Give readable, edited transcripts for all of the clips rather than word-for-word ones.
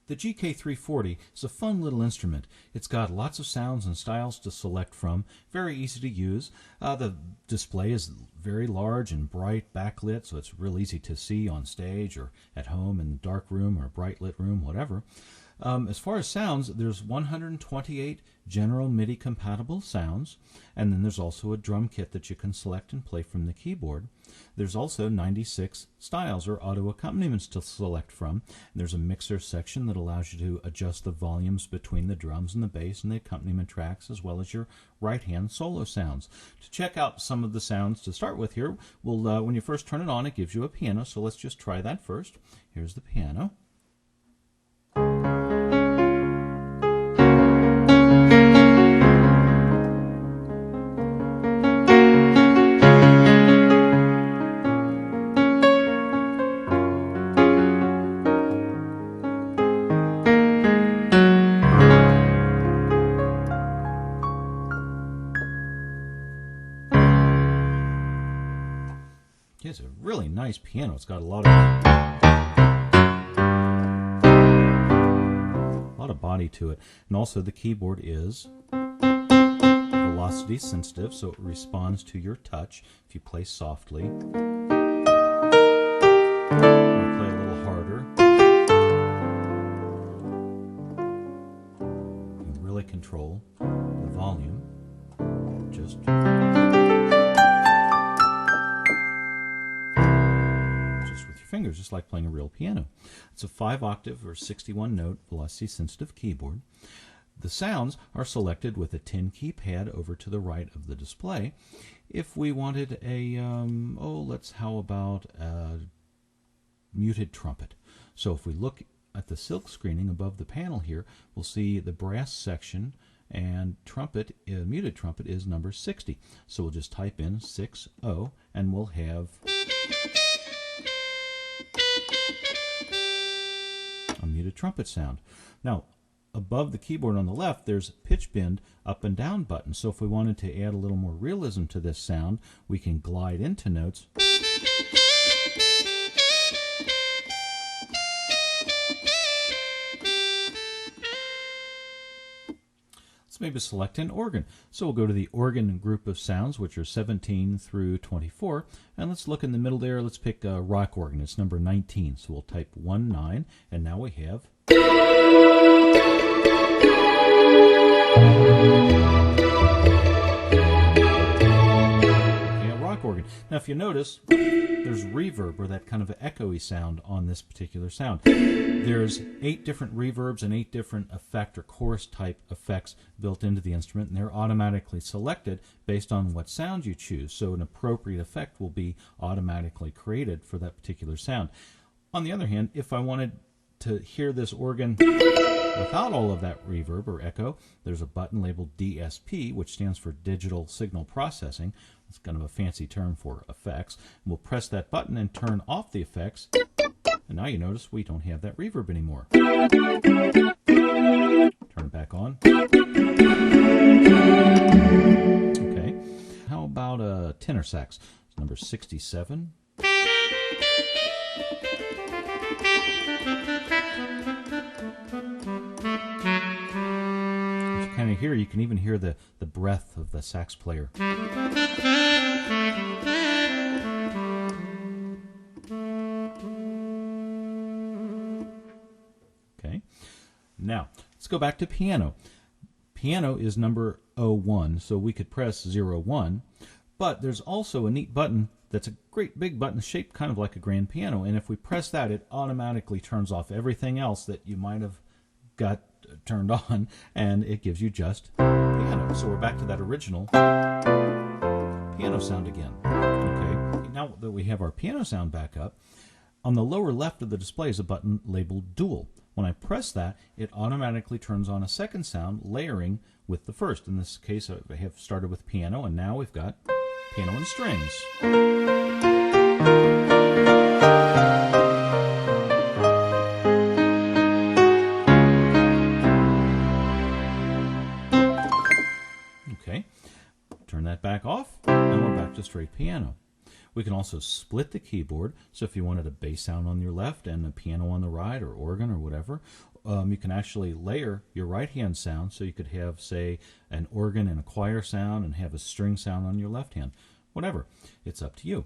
The gk340 is a fun little instrument. It's got lots of sounds and styles to select from, very easy to use. The display is very large and bright backlit, so it's real easy to see on stage or at home in a dark room or a bright lit room, whatever. As far as sounds, there's 128 general MIDI compatible sounds, and then there's also a drum kit that you can select and play from the keyboard. There's also 96 styles or auto accompaniments to select from. There's a mixer section that allows you to adjust the volumes between the drums and the bass and the accompaniment tracks, as well as your right hand solo sounds. To check out some of the sounds to start with here, when you first turn it on, it gives you a piano, so let's just try that first. Here's the piano. It's a really nice piano. It's got a lot of body to it. And also the keyboard is velocity sensitive, so it responds to your touch. If you play softly, or play a little harder, you can really control the volume. Just fingers, just like playing a real piano. It's a 5-octave or 61-note velocity-sensitive keyboard. The sounds are selected with a 10-key pad over to the right of the display. If we wanted a, how about a muted trumpet? So if we look at the silk screening above the panel here, we'll see the brass section, and trumpet, muted trumpet, is number 60. So we'll just type in 60, and we'll have a muted trumpet sound. Now, above the keyboard on the left, there's pitch bend up and down buttons. So if we wanted to add a little more realism to this sound, we can glide into notes. Let's maybe select an organ. So we'll go to the organ group of sounds, which are 17 through 24. And let's look in the middle there. Let's pick a rock organ. It's number 19. So we'll type 19, and now we have a rock organ. Now if you notice, there's reverb, or that kind of an echoey sound on this particular sound. There's 8 different reverbs and 8 different effect or chorus type effects built into the instrument, and they're automatically selected based on what sound you choose. So an appropriate effect will be automatically created for that particular sound. On the other hand, if I wanted to hear this organ without all of that reverb or echo, there's a button labeled DSP, which stands for Digital Signal Processing. It's kind of a fancy term for effects. We'll press that button and turn off the effects. And now you notice we don't have that reverb anymore. Turn it back on. Okay. How about a tenor sax? It's number 67. Kind of here, you can even hear the breath of the sax player. Okay, now let's go back to piano. Piano is number 01, so we could press 01, but there's also a neat button that's a great big button shaped kind of like a grand piano, and if we press that, it automatically turns off everything else that you might have got turned on, and it gives you just piano. So we're back to that original piano sound again. Okay, now that we have our piano sound back up, on the lower left of the display is a button labeled Dual. When I press that, it automatically turns on a second sound, layering with the first. In this case, I have started with piano, and now we've got piano and strings. Okay, turn that back off, and we're back to straight piano. We can also split the keyboard, so if you wanted a bass sound on your left and a piano on the right, or organ or whatever, You can actually layer your right hand sound, so you could have, say, an organ and a choir sound and have a string sound on your left hand. Whatever. It's up to you.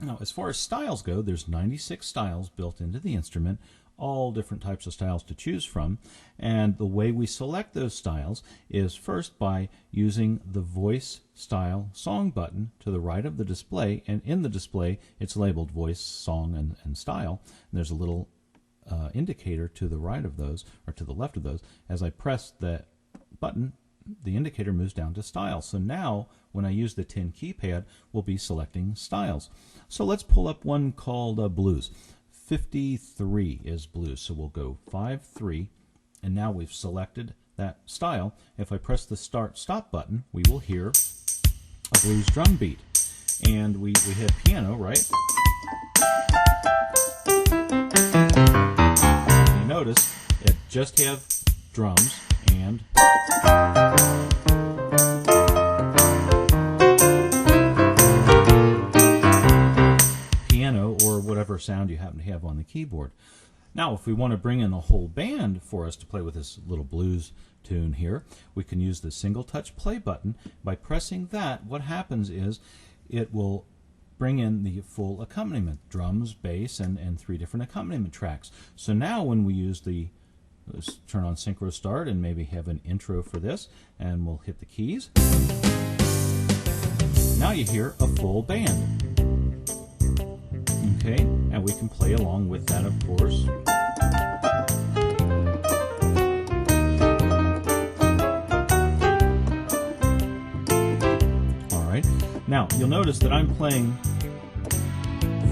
Now, as far as styles go, there's 96 styles built into the instrument, all different types of styles to choose from. And the way we select those styles is first by using the voice style song button to the right of the display. And in the display, it's labeled voice, song, and style. And there's a little indicator to the right of those, or to the left of those. As I press that button, the indicator moves down to style. So now, when I use the 10 keypad, we'll be selecting styles. So let's pull up one called blues. 53 is blues. So we'll go 5-3, and now we've selected that style. If I press the start-stop button, we will hear a blues drum beat. And we hit piano, right? You notice it just have drums and piano, or whatever sound you happen to have on the keyboard. Now, if we want to bring in a whole band for us to play with this little blues tune here, we can use the single touch play button. By pressing that, what happens is it will bring in the full accompaniment, drums, bass, and 3 different accompaniment tracks. So now when we use let's turn on Synchro Start and maybe have an intro for this, and we'll hit the keys. Now you hear a full band. Okay, and we can play along with that, of course. Alright, now you'll notice that I'm playing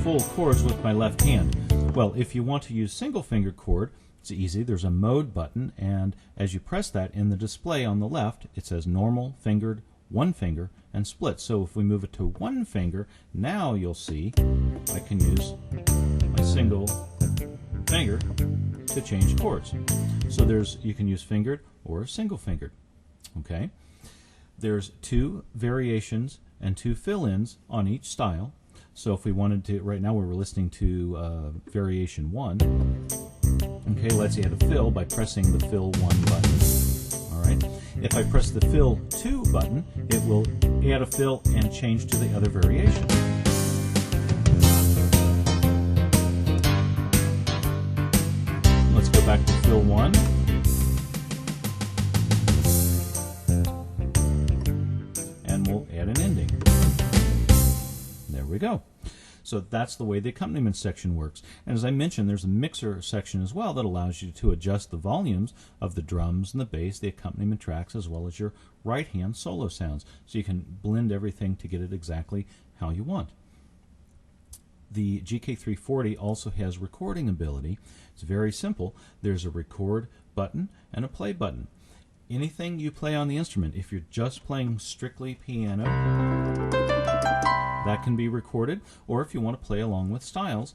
full chords with my left hand. Well, if you want to use single finger chord, it's easy. There's a mode button, and as you press that in the display on the left, it says normal, fingered, one finger, and split. So if we move it to one finger, now you'll see I can use my single finger to change chords. So you can use fingered or single fingered. Okay. There's 2 variations and 2 fill-ins on each style. So if we wanted to, right now we're listening to variation 1. Okay, let's add a fill by pressing the fill 1 button. All right. If I press the fill 2 button, it will add a fill and change to the other variation. Let's go back to fill 1. And we'll add an ending. There we go. So that's the way the accompaniment section works. And as I mentioned, there's a mixer section as well that allows you to adjust the volumes of the drums and the bass, the accompaniment tracks, as well as your right-hand solo sounds. So you can blend everything to get it exactly how you want. The gk340 also has recording ability. It's very simple. There's a record button and a play button. Anything you play on the instrument, if you're just playing strictly piano, that can be recorded, or if you want to play along with styles,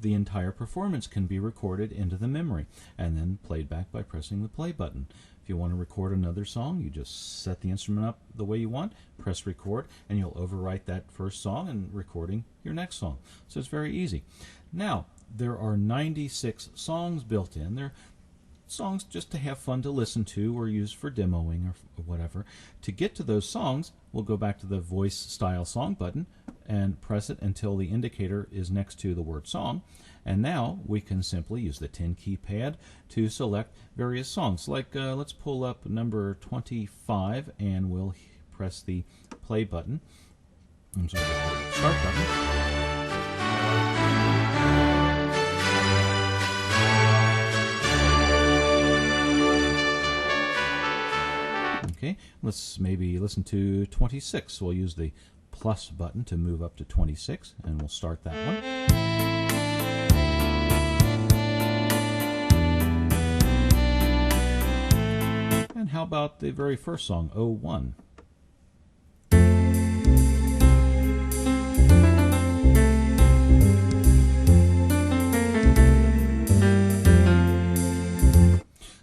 the entire performance can be recorded into the memory and then played back by pressing the play button. If you want to record another song, you just set the instrument up the way you want, press record, and you'll overwrite that first song and recording your next song. So it's very easy. Now, there are 96 songs built in. They're songs just to have fun to listen to or use for demoing or whatever. To get to those songs, we'll go back to the voice style song button and press it until the indicator is next to the word song. And now we can simply use the 10 keypad to select various songs. Like let's pull up number 25 and we'll press the play button. I'm sorry, the start button. Okay, let's maybe listen to 26. We'll use the plus button to move up to 26, and we'll start that one. And how about the very first song, 01?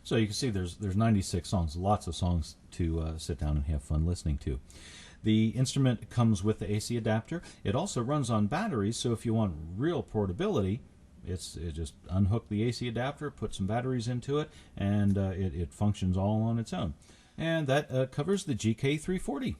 So you can see there's 96 songs, lots of songs to sit down and have fun listening to. The instrument comes with the AC adapter. It also runs on batteries, so if you want real portability, It just unhook the AC adapter, put some batteries into it, and it functions all on its own. And that covers the GK340.